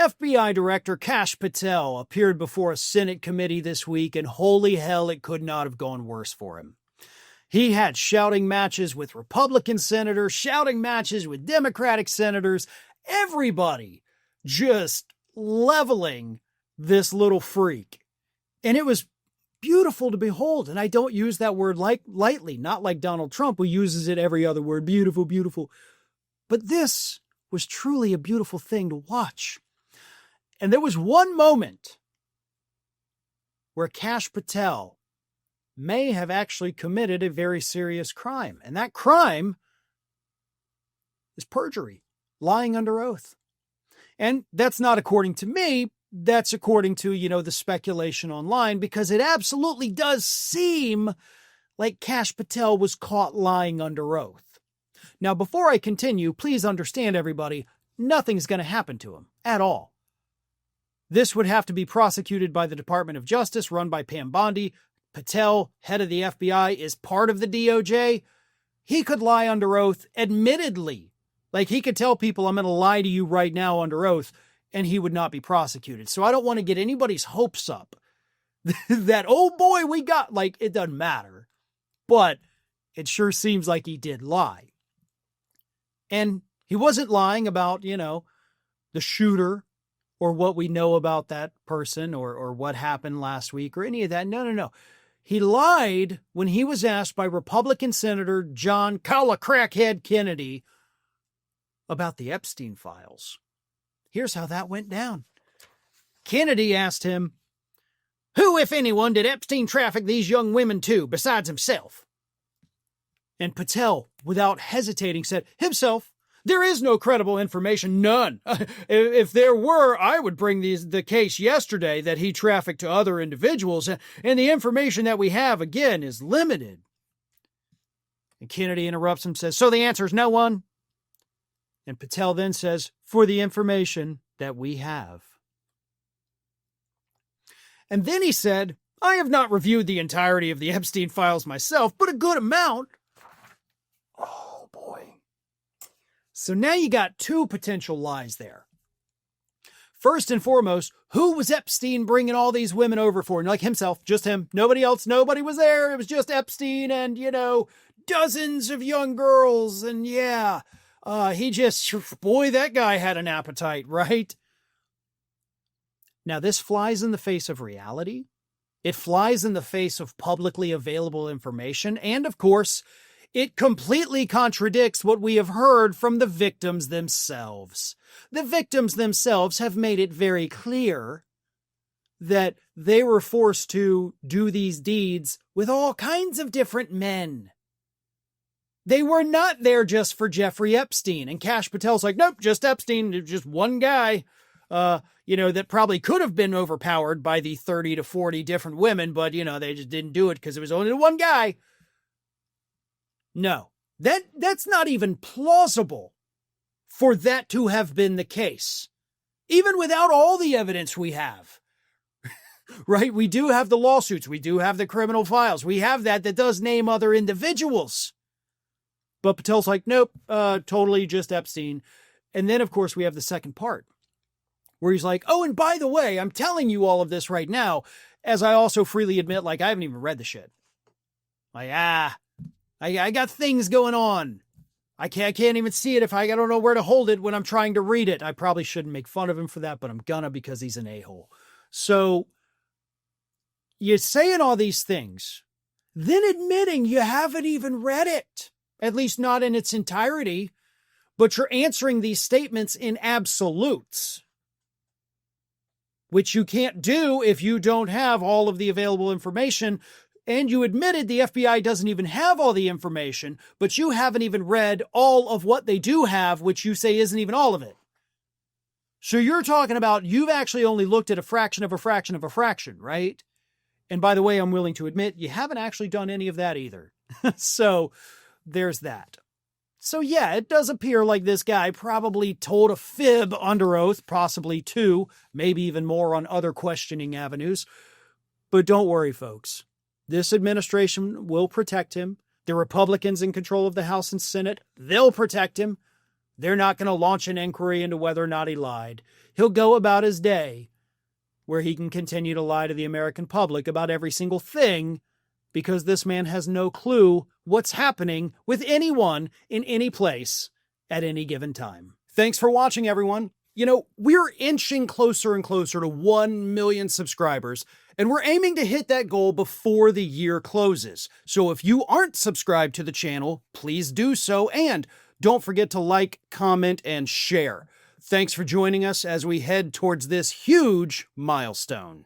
FBI Director Kash Patel appeared before a Senate committee this week, and holy hell, it could not have gone worse for him. He had shouting matches with Republican senators, shouting matches with Democratic senators, everybody just leveling this little freak. And it was beautiful to behold. And I don't use that word lightly, not like Donald Trump, who uses it every other word, beautiful, beautiful. But this was truly a beautiful thing to watch. And there was one moment where Kash Patel may have actually committed a very serious crime. And that crime is perjury, lying under oath. And that's not according to me. That's according to, the speculation online, because it absolutely does seem like Kash Patel was caught lying under oath. Now, before I continue, please understand, everybody, nothing's going to happen to him at all. This would have to be prosecuted by the Department of Justice, run by Pam Bondi. Patel, head of the FBI, is part of the DOJ. He could lie under oath, admittedly. Like, he could tell people, I'm going to lie to you right now under oath, and he would not be prosecuted. So I don't want to get anybody's hopes up that, oh boy, we got, it doesn't matter. But it sure seems like he did lie. And he wasn't lying about, the shooter or what we know about that person or what happened last week or any of that. No. He lied when he was asked by Republican Senator John Crackhead Kennedy about the Epstein files. Here's how that went down. Kennedy asked him, who, if anyone, did Epstein traffic these young women to besides himself? And Patel, without hesitating, said, himself. There is no credible information, none. If there were, I would bring the case yesterday that he trafficked to other individuals, and the information that we have, again, is limited. And Kennedy interrupts him, says, so the answer is no one? And Patel then says, for the information that we have. And then he said, I have not reviewed the entirety of the Epstein files myself, but a good amount. Oh, boy. So now you got two potential lies there. First and foremost, who was Epstein bringing all these women over for? Like himself, just him, nobody else, nobody was there. It was just Epstein and, dozens of young girls. And he just, boy, that guy had an appetite, right? Now, this flies in the face of reality. It flies in the face of publicly available information. And of course, it completely contradicts what we have heard from the victims themselves. The victims themselves have made it very clear that they were forced to do these deeds with all kinds of different men. They were not there just for Jeffrey Epstein. And Kash Patel's like, nope, just Epstein, just one guy, that probably could have been overpowered by the 30 to 40 different women, but, they just didn't do it because it was only one guy. No, that's not even plausible for that to have been the case, even without all the evidence we have, right? We do have the lawsuits. We do have the criminal files. We have that does name other individuals. But Patel's like, nope, totally just Epstein. And then, of course, we have the second part where he's like, oh, and by the way, I'm telling you all of this right now, as I also freely admit, I haven't even read the shit. I got things going on. I can't even see it if I don't know where to hold it when I'm trying to read it. I probably shouldn't make fun of him for that, but I'm gonna because he's an a-hole. So you're saying all these things, then admitting you haven't even read it, at least not in its entirety, but you're answering these statements in absolutes, which you can't do if you don't have all of the available information. And you admitted the FBI doesn't even have all the information, but you haven't even read all of what they do have, which you say isn't even all of it. So you're talking about you've actually only looked at a fraction of a fraction of a fraction, right? And by the way, I'm willing to admit you haven't actually done any of that either. So there's that. So yeah, it does appear like this guy probably told a fib under oath, possibly two, maybe even more on other questioning avenues. But don't worry, folks. This administration will protect him. The Republicans in control of the House and Senate, they'll protect him. They're not going to launch an inquiry into whether or not he lied. He'll go about his day where he can continue to lie to the American public about every single thing because this man has no clue what's happening with anyone in any place at any given time. Thanks for watching, everyone. You know, we're inching closer and closer to 1 million subscribers, and we're aiming to hit that goal before the year closes. So if you aren't subscribed to the channel, please do so, and don't forget to like, comment, and share. Thanks for joining us as we head towards this huge milestone.